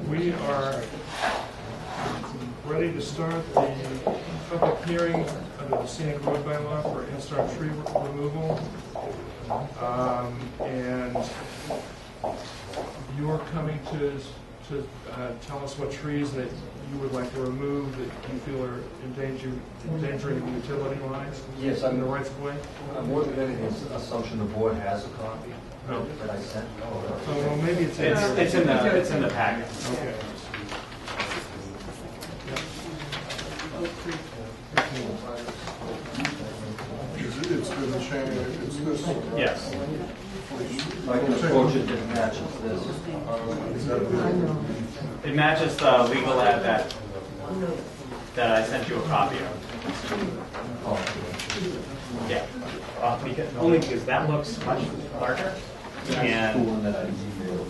We are ready to start the public hearing under the Scenic Road By-law for NSTAR tree removal. And you are coming to tell us what trees that you would like to remove that you feel are endangering the utility lines. Yes, in the rights of way. More than anything, it's an assumption the board has a copy that I sent. Oh, well, maybe it's in the packet. Okay. It's been changed. It's this. Yes. I can approach it that matches this. It matches the legal ad that I sent you a copy of. Yeah. Only because that looks much larger. And one that I emailed.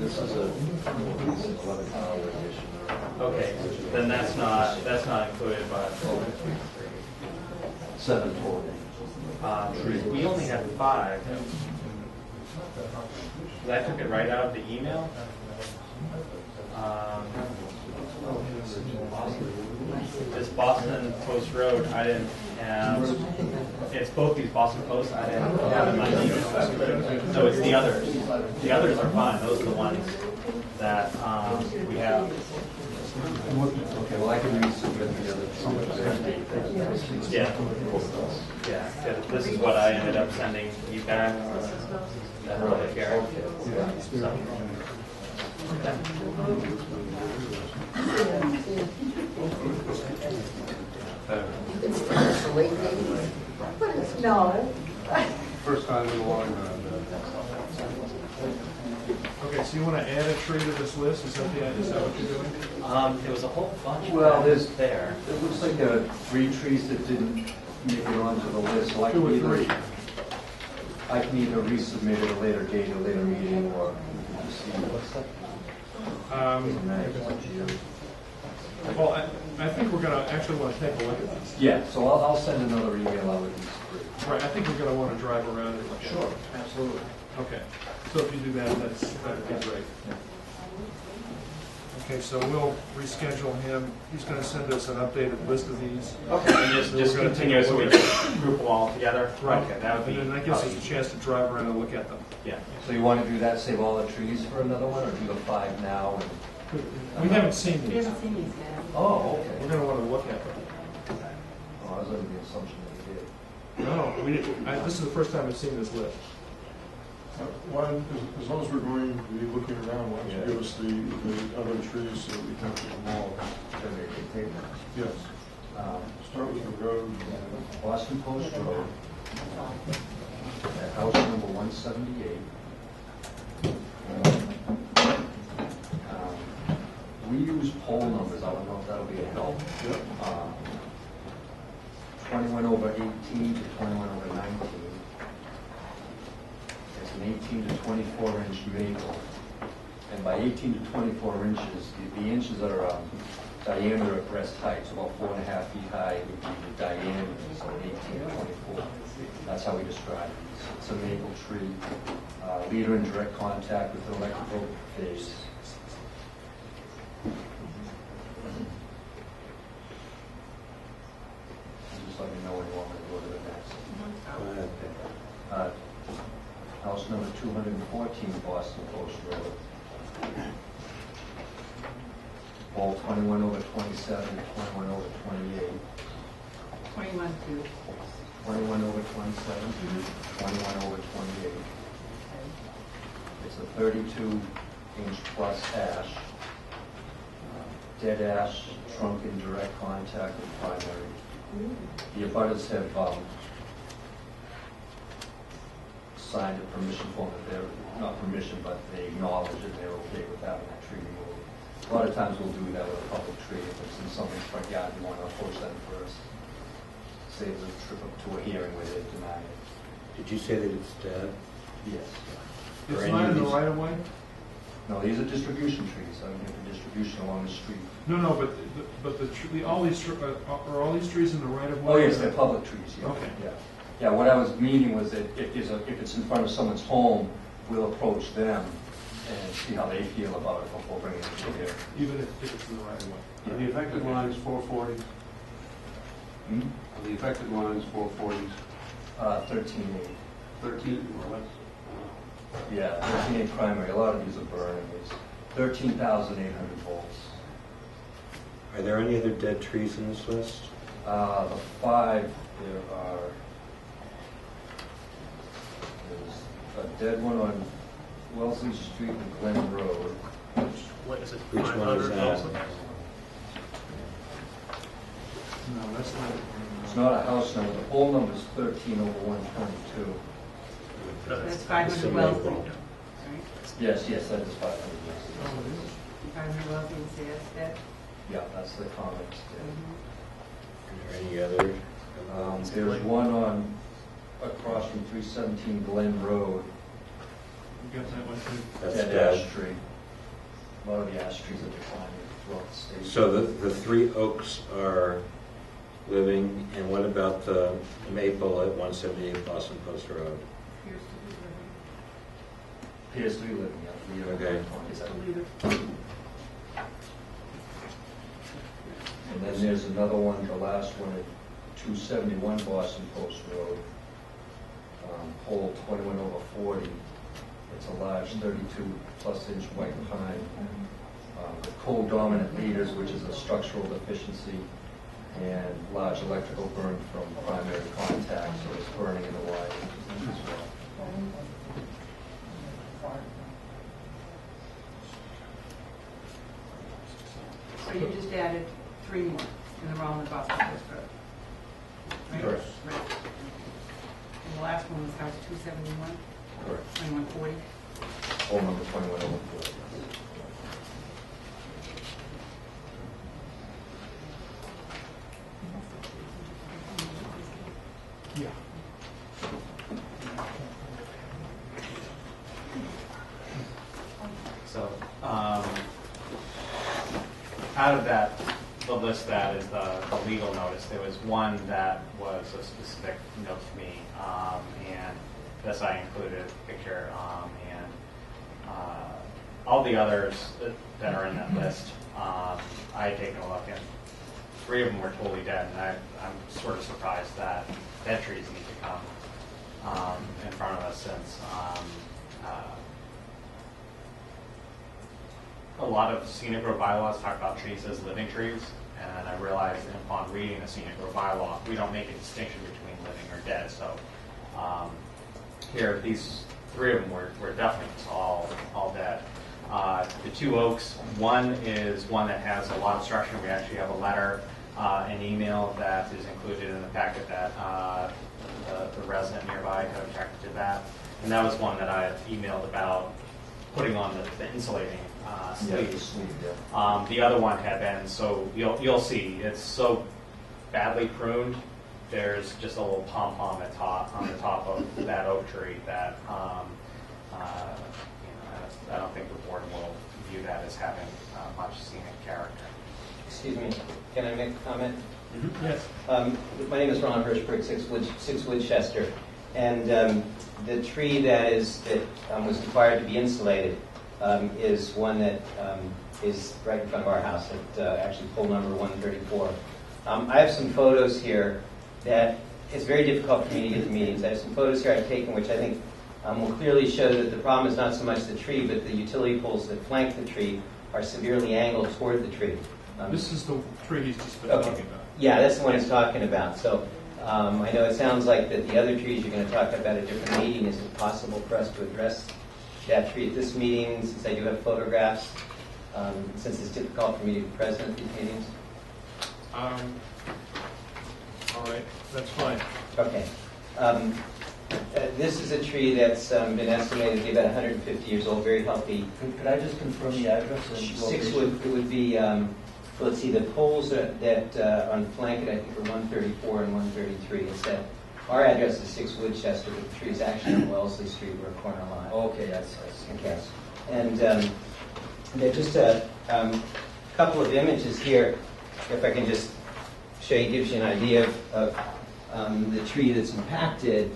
This is a 11-hour edition. okay, then that's not included, but 7 total. we only had 5. I took it right out of the email. This Boston Post Road, I didn't have. It's both these Boston Posts I didn't have in my email. So it's the others. The others are fine. Those are the ones that we have. Okay, well I can resubmit the other two. Yeah. Yeah. This is what I ended up sending you back. That really Gary. So. No. First time in a long time. Okay, so you want to add a tree to this list? Is that what you're doing? There was a whole bunch. Well, there's there. It looks like there are 3 trees that didn't make it onto the list. So I 2 or 3. I can either resubmit at a later date, a later meeting, or just see what's that. Well, I think we're going to actually want to take a look at this. Yeah, so I'll send another email out with these 3. Right, I think we're going to want to drive around and look at it. Sure, absolutely. Okay, so if you do that, that'd be great. Okay, so we'll reschedule him. He's going to send us an updated list of these. Okay, and just continue so we can group them all together. Right. Okay, that would be. And then that gives us a chance to drive around and look at them. Yeah. So you want to do that, save all the trees for another one, or do the 5 now? We haven't seen We these. haven't seen these yet. Oh, We're okay. going to want to look at them. Oh, I was under the assumption that you did. No, we didn't. This is the first time I've seen this list. As long as we're going to be looking around, why don't you give us the other trees so that we can see them all? Yes. Start with the road. Boston Post Road, at house number 178. We use poll numbers. I don't know if that'll be a help. Yep. 21/18 to 21/19. It's an 18 to 24 inch maple. And by 18 to 24 inches, the inches are diameter at breast height, so about 4.5 feet high would be the diameter, so 18 to 24. That's how we describe it. It's a maple tree. Leader in direct contact with the electrical phase. Just let me know when you want me to go to the next. House number 214, Boston Post Road. Ball 21/27 to 21/28. 21 to. 21/27, 21/28. It's a 32-inch plus ash. Dead ash, trunk in direct contact with primary. The abutters have signed a permission form that they're, not permission, but they acknowledge that they're okay with having that tree removed. A lot of times we'll do that with a public tree. If it's in someone's front yard, we want to approach them first. Save the trip up to a hearing where they deny it. Did you say that it's dead? Yes. It's not in the right of way? No, these are distribution trees. I mean, for distribution along the street. No, but all these are all these trees in the right of way? Oh, yes, they're public trees, yeah. Okay. Yeah. Yeah, what I was meaning was that if it's in front of someone's home, we'll approach them and see how they feel about it before bringing it to here. Even if it's in the right of way. Are the affected lines 440s? Hmm? Are the affected lines 440s? 13.8. 13 or less? Yeah, 13.8 primary. A lot of these are burning. It's 13,800 volts. Are there any other dead trees in this list? The 5, there are, there's a dead one on Wellesley Street and Glen Road. What is it? Which one is 500 that? also? No, that's not. It's not a house number. The whole number is 13/122. That's 500 Some Wellesley. maple. Right? Yes, yes, that is 500. Oh, it is? 500 Wellesley, you say that's that? Yeah, that's the comments. Are there any other? There's one on, across from 317 Glen Road, You got that one too? That's dead dead. ash tree. A lot of the ash trees are declining throughout the state. So the 3 oaks are living, and what about the maple at 178 Boston Post Road? Appears to be living. Appears to be living, yeah. Okay. Just to leave it. And then there's another one, the last one at 271 Boston Post Road, pole 21/40. It's a large 32-plus-inch white pine. The coal-dominant leaders, which is a structural deficiency, and large electrical burn from primary contact, so it's burning in the wire as well. So you just added 3 more, and they're all in the Boston Post Road. Right? Correct. Right. And the last one was house 271, Correct. 2140. Pole number 21/40. Yeah. So, out of that, the list that is the legal notice, there was one that was a specific note to me, and this I included a picture, and all the others that are in that list, I had taken a look, and 3 of them were totally dead, and I'm sort of surprised that dead trees need to come in front of us, since a lot of Scenic Road Bylaws talk about trees as living trees, and I realized upon reading the Scenic Road Bylaw, we don't make a distinction between living or dead. So here, these 3 of them were definitely all dead. The 2 oaks, one is one that has a lot of structure. We actually have a letter, an email that is included in the packet that the resident nearby had objected to that. And that was one that I had emailed about putting on the insulating Yeah, the sleeves. sleeve, yeah. The other one had been, so you'll see, it's so badly pruned, there's just a little pom-pom on the top of that oak tree that I don't think the board will view that as having much scenic character. Excuse me, can I make a comment? Yes. My name is Ron Hirschberg, 6 Woodchester, and the tree that was required to be insulated is one that is right in front of our house at actually pole number 134. I have some photos here that it's very difficult for me to get to meetings. I have some photos here I've taken which I think will clearly show that the problem is not so much the tree, but the utility poles that flank the tree are severely angled toward the tree. This is the tree he's just been Okay. talking about. Yeah, that's the one he's talking about. So I know it sounds like that the other trees you're going to talk about at a different meeting. Is it possible for us to address that tree at this meeting, since I do have photographs, since it's difficult for me to be present at these meetings? All right, that's fine. Okay. This is a tree that's been estimated to be about 150 years old, very healthy. Could I just confirm the address and 6 location? would be, let's see, the poles that on flank it, I think, are 134 and 133. It's that our address is 6 Woodchester, but the tree is actually on Wellesley Street. We're a corner lot. Okay, that's Okay. And there just a couple of images here, if I can just show you, gives you an idea of the tree that's impacted.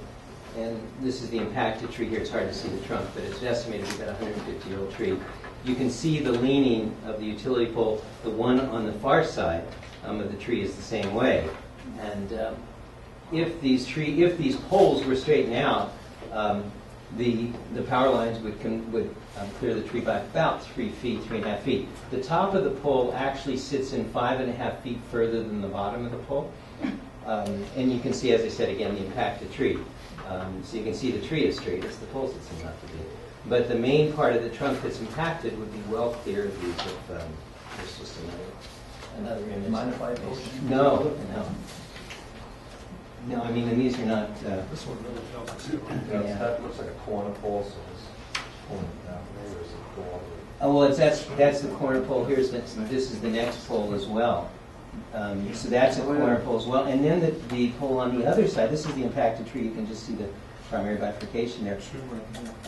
and this is the impacted tree here. It's hard to see the trunk, but it's estimated to be about a 150-year-old tree. You can see the leaning of the utility pole. The one on the far side of the tree is the same way. And if these poles were straightened out, the power lines would clear the tree by about 3 feet, 3.5 feet. The top of the pole actually sits in 5.5 feet further than the bottom of the pole. And you can see, as I said again, the impacted tree. So you can see the tree is straight. It's the poles that seem not to be. But the main part of the trunk that's impacted would be well clear of these. There's just another image. Mind if I post? No. No, I mean, and these are not. This one really tells us too. Yeah. That looks like a corner pole, so it's pulling down there as it goes. Oh, well, that's the corner pole. This is the next pole as well. So that's a corner pole as well. And then the pole on the other side, this is the impacted tree. You can just see the primary bifurcation there.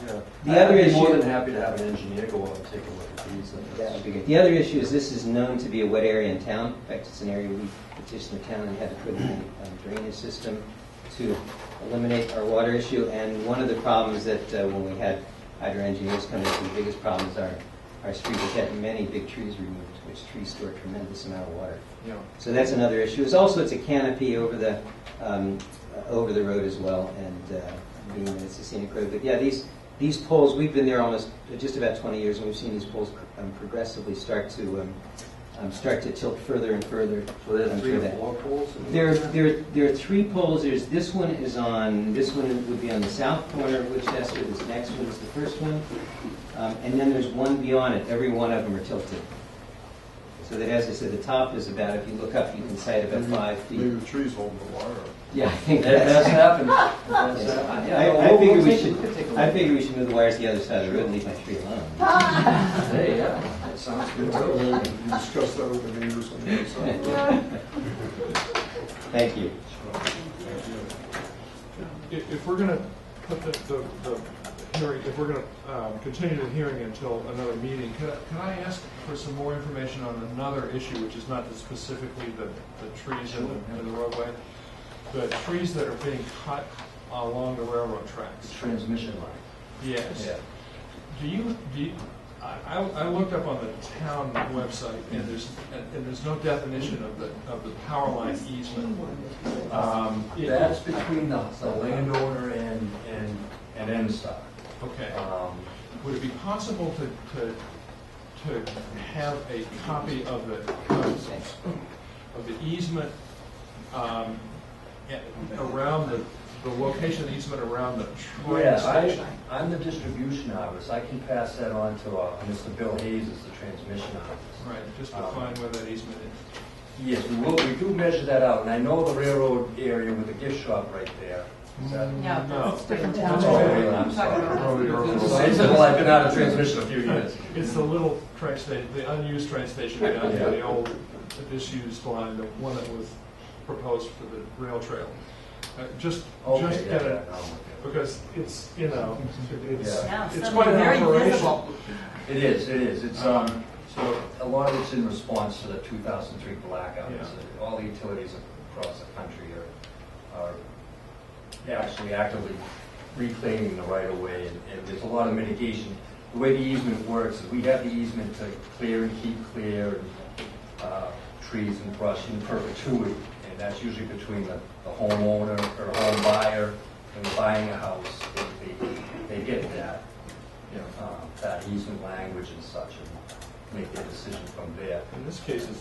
Yeah. The other I'd be more issue- than happy to have an engineer go out and take a look at these. That would be good. The other issue is this is known to be a wet area in town. In fact, it's an area we petitioned the town and had to put in a drainage system to eliminate our water issue. And one of the problems that when we had hydro engineers come in, the biggest problems are our street has had many big trees removed, which trees store a tremendous amount of water. Yeah. So that's another issue. It's a canopy over the road as well, and being that it's a scenic road. But yeah, these poles, we've been there almost just about 20 years, and we've seen these poles progressively start to tilt further and further. So there's 3 through or that. 4 poles? There are 3 poles. This one would be on the south corner of Winchester. This next one is the first one. And then there's one beyond it. Every one of them are tilted. So that, as I said, the top is about, if you look up, you can sight about 5 feet. Maybe the tree's holding the water up. Yeah, I think That that's has happened. I figure we should move the wires to the other side of the road and leave my tree alone. Hey, yeah, that sounds good. You discuss that with the neighbors on the other side. Thank you. If we're going to put the hearing, if we're going to continue the hearing until another meeting, can I ask for some more information on another issue, which is not specifically the trees in the roadway, the trees that are being cut along the railroad tracks? Transmission line. Yes. Yeah. Do you I looked up on the town website, and there's no definition of the power line easement. That's between the landowner and NSTAR. Okay. Would it be possible to have a copy of the easement around the location of the easement around the train Yeah, station? I'm the distribution office. I can pass that on to Mr. Bill Hayes, is the transmission office. Right, just to find where that easement is. Yes, we will. We do measure that out, and I know the railroad area with the gift shop right there. Is that? No, it's different town. Oh, I'm sorry. Well, I've been out of transmission a few years. It's the little train station, the unused train station down here, the old disused line, the one that was proposed for the rail trail. Just get it, because it's, Yeah, it's so quite an very operation. visible. It is. It's so a lot of it's in response to the 2003 blackout. Yeah. All the utilities across the country are actually actively reclaiming the right of way, and there's a lot of mitigation. The way the easement works is we have the easement to clear and keep clear trees and brush in perpetuity, and that's usually between the homeowner or home buyer and buying a house. They get that. That easement language and such, and make their decision from there. In this case, I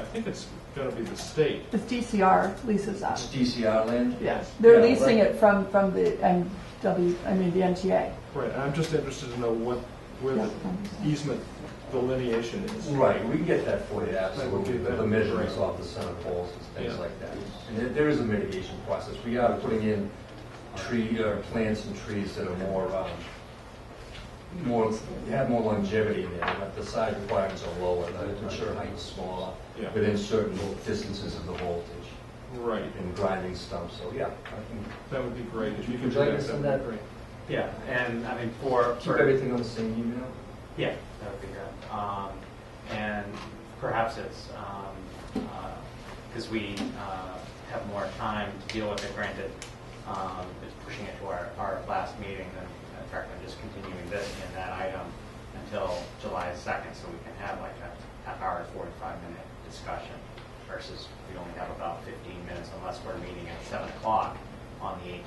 think it's going to be the state. It's DCR leases It's that. DCR land? Yes, they're Yeah, leasing right. it from the the MTA. Right, I'm just interested to know where the easement delineation is. Right, we can get that for you, That would absolutely, be- that the would be measurements great. off the center poles and things Yeah. like that. And there is a mitigation process. We are putting in plants and trees that are have more longevity in there, but the side requirements are lower, the mature height is smaller, Yeah. within certain distances of the voltage Right, and grinding stumps, so yeah, I can that would be great. If you could Would do you like that, to that send would that? be great. Yeah, and I mean, keep everything on the same email. yeah, that would be good. And perhaps it's, because we have more time to deal with it, granted, is pushing it to our last meeting, then in fact, I'm just continuing this in that item until July 2nd, so we can have like a half-hour, 45-minute discussion, versus we only have about 15 minutes unless we're meeting at 7 o'clock on the 18th.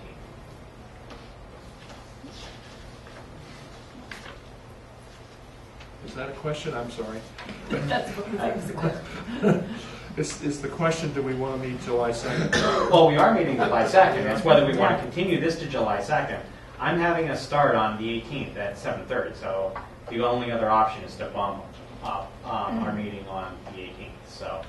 Is that a question? I'm sorry. That's what was the question. Is the question, do we want to meet July 2nd? Well, we are meeting July 2nd. That's whether we want to continue this to July 2nd. I'm having a start on the 18th at 7:30, so the only other option is to bump up our meeting on the 18th. So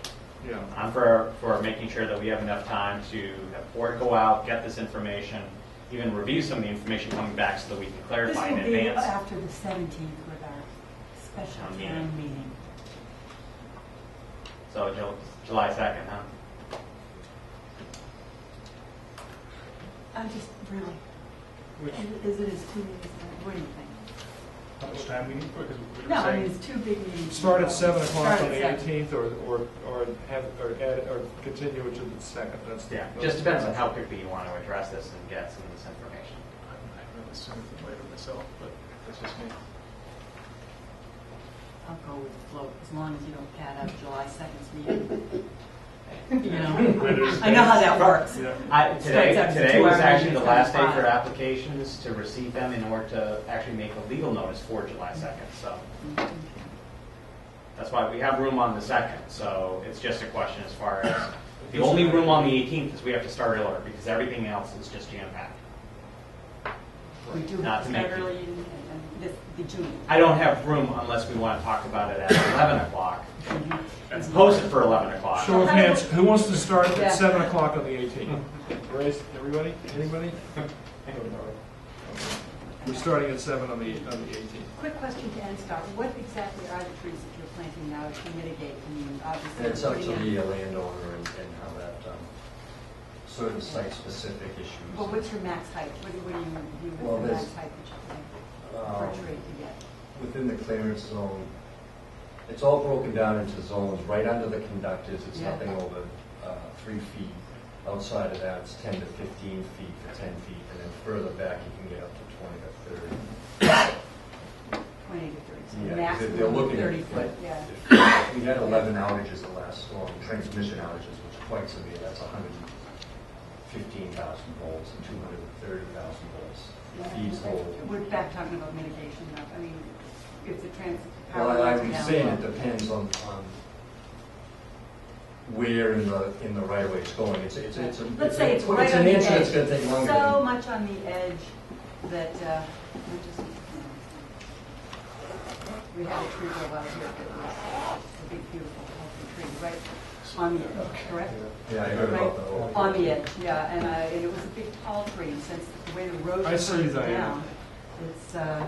Yeah. I'm for making sure that we have enough time to have board go out, get this information, even review some of the information coming back so that we can This clarify in will be advance. after the 17th with our special Town town meeting. meeting. So July 2nd, huh? I'm just really, is it as 2 days? What do you think? How much time we need for it? 'Cause we were No, I saying- mean, it's 2 big meetings. Start at 7 o'clock Start on at the 7. 18th, or continue it to the 2nd. Yeah, just depends on how quickly you want to address this and get some of this information. I'd rather sooner than later myself, but that's just me. I'll go with the flow, as long as you don't pad up July 2nd's meeting. You know, I know how that works. Yeah. Today Starts out as a was 2-hour actually meeting, the last day it's for 5. applications to receive them in order to actually make a legal notice for July 2nd. So that's why we have room on the 2nd. So it's just a question as far as the only room on the 18th is we have to start earlier because everything else is just jam-packed. We do Not have to to start make it- early in the June. I don't have room unless we want to talk about it at 11 o'clock. It's posted for 11 o'clock. Show of hands, who wants to start Yeah. at 7 o'clock on the 18th? Raise, everybody? Anybody? We're starting at 7 on the 18th. Quick question to NSTAR. What exactly are the trees that you're planting now to mitigate? I mean, obviously. It's up to putting in- the landowner and how that, certain site-specific issues. But what's your max height? What do you view Well, as the max there's, height that you think for a tree to get? Within the clearance zone, it's all broken down into zones. Right under the conductors, it's Yeah. nothing over 3 feet. Outside of that, it's 10 to 15 feet for 10 feet, and then further back, you can get up to 20 to 30. 20 to 30. So Yeah, maximum they're looking at 30 foot, yeah. We had 11 outages the last storm, transmission outages, which is quite severe. That's 115,000 volts and 230,000 volts. Feeds whole. We're back talking about mitigation now. I mean, if the Well, power lines are I'm down saying low. it depends on where in the right of way it's going. It's Let's say it's right it's on an the inch that's edge. going to take longer. So than- much on the edge that, we had a tree grow out here that was a big, beautiful, healthy tree, right on the edge, correct? Yeah, I heard Right about that. on the edge, yeah, and it was a big, tall tree, and since the way the road I see, curves Diane. down, it's 30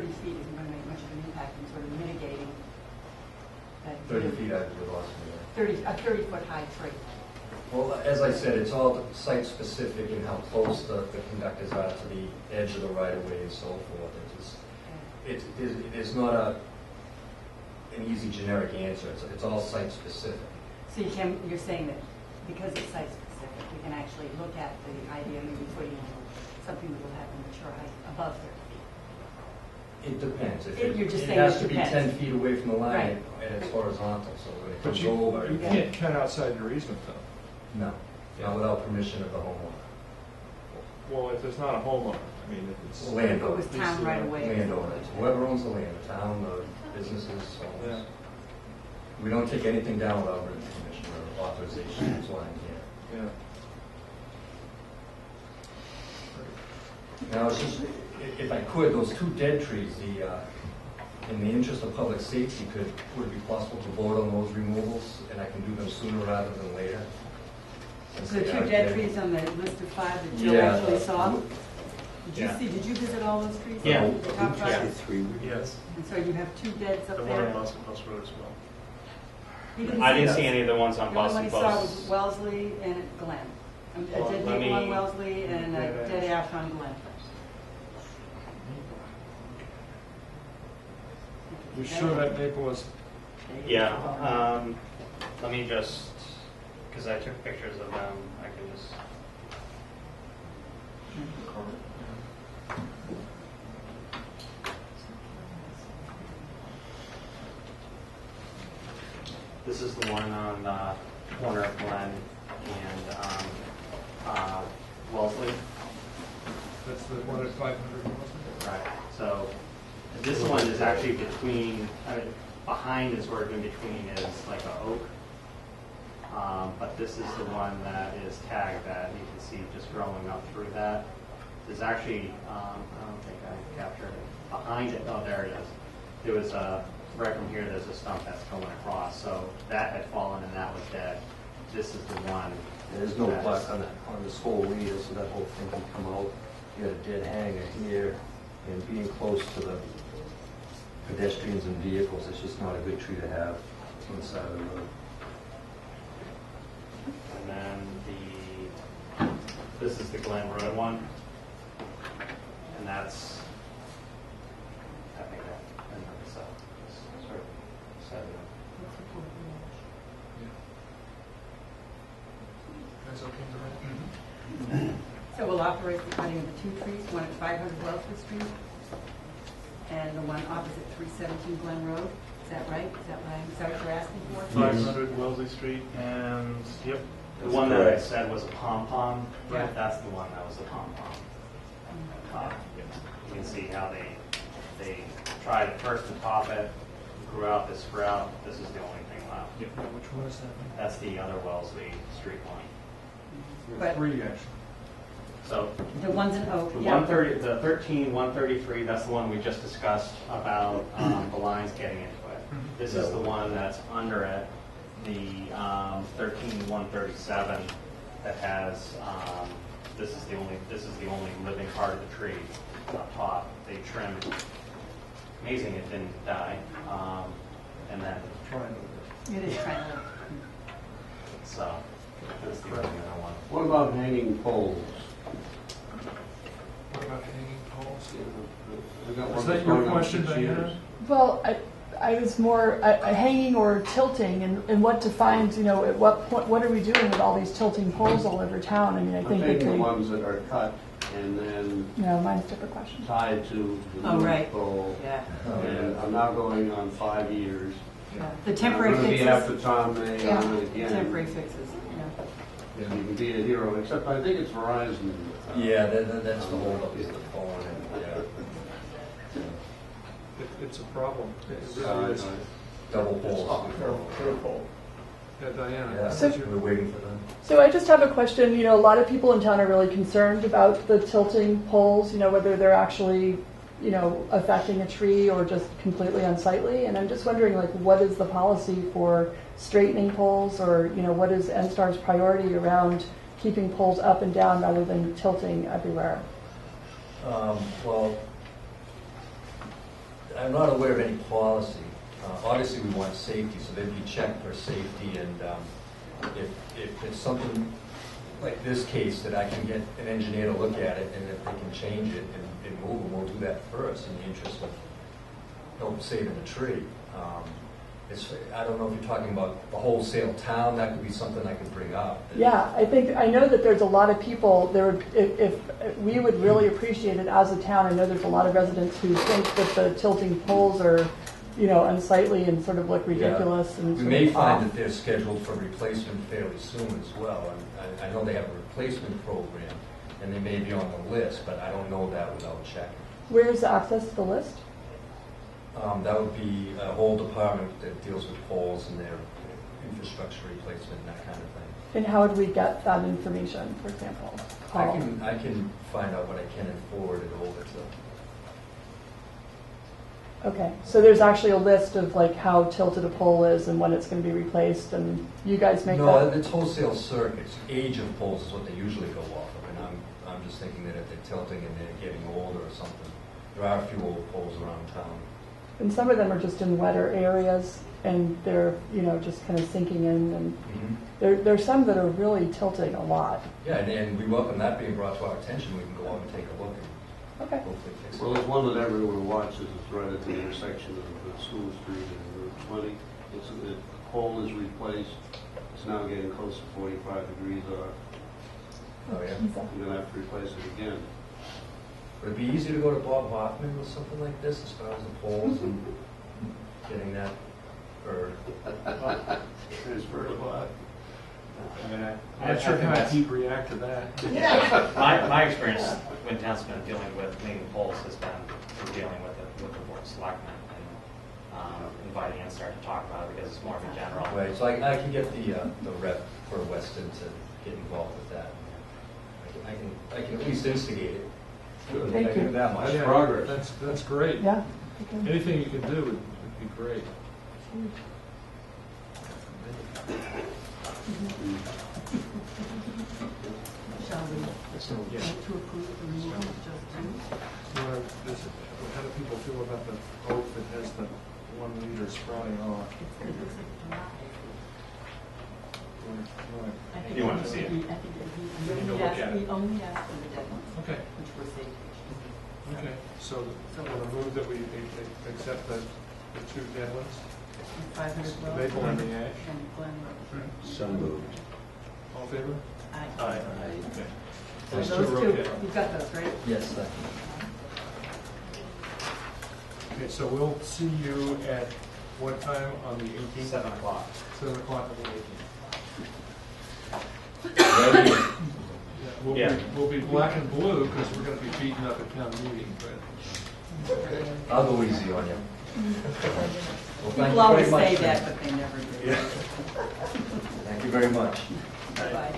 feet isn't going to make much of an impact in sort of mitigating that. 30 feet out of the lost me. 30-foot high tree. Well, as I said, it's all site-specific in how close the conductors are to the edge of the right-of-way and so forth. It is not an easy generic answer. It's all site-specific. So you're saying that because it's site-specific, we can actually look at the idea of maybe putting in something that will have a mature height above 30 feet. It depends. If You're just it saying has it to be depends. 10 feet away from the line, Right. and it's horizontal, so when it But comes you over, can't cut outside your easement, though. no, not without permission of the homeowner. Well, if there's not a homeowner, I mean, if it's. If it Landowner. was town right away. Landowners, whoever owns the land, the town, the businesses, so Yeah. we don't take anything down without written permission or authorization, that's why I'm here. Yeah. Now, it's just, if I could, those 2 dead trees, in the interest of public safety, would it be possible to vote on those removals, and I can do them sooner rather than later? Since The they 2 are dead trees on the list of 5 that Jill Yeah, actually saw? Yeah. Did you visit all those trees? Yeah. The top Yeah. five? Yes. And so you have 2 deads up The one on there? Boston Post Road as well. He I didn't those. see any of the ones on The only one Boston he saw Post. was Wellesley and Glen. A Well, dead let maple on me- Wellesley and a Dead dead ash on Glen. You sure that maple was, Yeah, let me just, because I took pictures of them, I can just This is the one on the corner of Glen and Wellesley. That's the one at 500 Weston? Right. So this one is actually between, behind is where in between is like an oak. But this is the one that is tagged that you can see just growing up through that. There's actually, I don't think I captured it. Behind it, oh, there it is. There was right from here, there's a stump that's going across. So that had fallen and that was dead. This is the one. There's no that block is- on this whole leader, so that whole thing can come out. You got a dead hanger here, and being close to the pedestrians and vehicles, it's just not a good tree to have on the side of the road. And then this is the Glen Road one. And that's, I think that, and that's sort of set it up. That's okay with that? So we'll authorize the cutting of the two trees, one at 500 Wellesley Street and the one opposite 317 Glen Road. Is that right? Is that what you're asking for? 500 Wellesley Street and, yep. The one that I said was a pom-pom, Yeah. that's the one that was a pom-pom. You can see how they tried at first to top it, grew out this sprout. This is the only thing left. Yeah. Which one is that? That's the other Wellesley Street one. There are three, actually. So The one's in oak. the yeah. 130, the 13133, that's the one we just discussed about the lines getting into it. This is the one that's under it, the 13137 that has. This is the only living part of the tree up top. They trimmed. Amazing, it didn't die. And then It is trying to. so that's the only other one. What about hanging poles? What about hanging poles? We got Is one that that's your going on question, 6 Diana? years. Well, I was more hanging or tilting, and what defines, at what point, what are we doing with all these tilting poles all over town? I mean, I I'm think that thinking the they, ones that are cut and then mine's a different question. tied to the Oh, new right. pole. Yeah. And I'm now going on 5 years. Yeah. The temporary I'm going to be fixes. after Tom May on it again. Temporary fixes. Yeah. And you can be a hero, except I think it's Verizon. Yeah, that's the whole up is the phone. Yeah. It's a problem. It Yeah, really is. Double poles. Yeah, Diana. Yeah, So- we're waiting for them. So I just have a question. A lot of people in town are really concerned about the tilting poles, whether they're actually, affecting a tree or just completely unsightly. And I'm just wondering, what is the policy for straightening poles, or, what is NSTAR's priority around keeping poles up and down rather than tilting everywhere? Well, I'm not aware of any policy. Obviously, we want safety, so they'd be checked for safety, and if it's something like this case that I can get an engineer to look at it, and if they can change it and move them, we'll do that first in the interest of saving the tree. I don't know if you're talking about the wholesale town, that could be something I could bring up. Yeah, I know that there's a lot of people, if we would really appreciate it as a town. I know there's a lot of residents who think that the tilting poles are, unsightly and sort of look ridiculous. And We sort may of find off. that they're scheduled for replacement fairly soon as well. And I know they have a replacement program, and they may be on the list, but I don't know that without checking. Where's the access to the list? That would be a whole department that deals with poles and their infrastructure replacement and that kind of thing. And how would we get that information, for example? Paul? I can find out what I can and forward it over to. Okay, so there's actually a list of how tilted a pole is and when it's going to be replaced, and you guys make No, that? it's wholesale circuits. Age of poles is what they usually go off of, and I'm just thinking that if they're tilting and they're getting older or something, there are a few old poles around town. And some of them are just in wetter areas, and they're, just kind of sinking in, and there's some that are really tilting a lot. Yeah, and we welcome that being brought to our attention. We can go out and take a look and Okay. hopefully fix it. Well, there's one that everyone watches. It's right at the intersection of School Street and Route 20. The pole is replaced. It's now getting close to 45 degrees off. Oh, yeah. You're going to have to replace it again. Would it be easy to go to Bob Hoffman with something like this as far as the poles and getting that for, It's very hot. I mean, I'm not sure think how that's- he'd react to that. My experience when town's been dealing with making polls has been through dealing with the board of selectmen and inviting NSTAR to talk about it because it's more of a general. right, so I can get the rep for Weston to get involved with that. I can at least instigate it. Thank I can do you. that much. Yeah, Progress. That's great. Yeah. Okay. Anything you can do would be great. Shall we Yeah. vote to approve the removal of just two? How do people feel about the oak that has the 1 liter sprouting off? It looks like July. I think You want to see it? I think We need to look at it. we only asked for the dead ones, Okay, which were safety issues. okay, so we'll move that we accept the two dead ones, 500 the Wells maple and the ash. and Glen Road. So moved. All in favor? Aye. Okay. So Those two those are two, okay. you've got those, right? Yes, thank you. Okay, so we'll see you at what time on the 18th? 7 o'clock. 7 o'clock on the 18th. Ready? Yeah, we'll be black and blue because we're going to be beaten up at town meeting, but I'll go easy on you. Well, thank People you always very much. say that, but they never do. Thank you very much. Bye.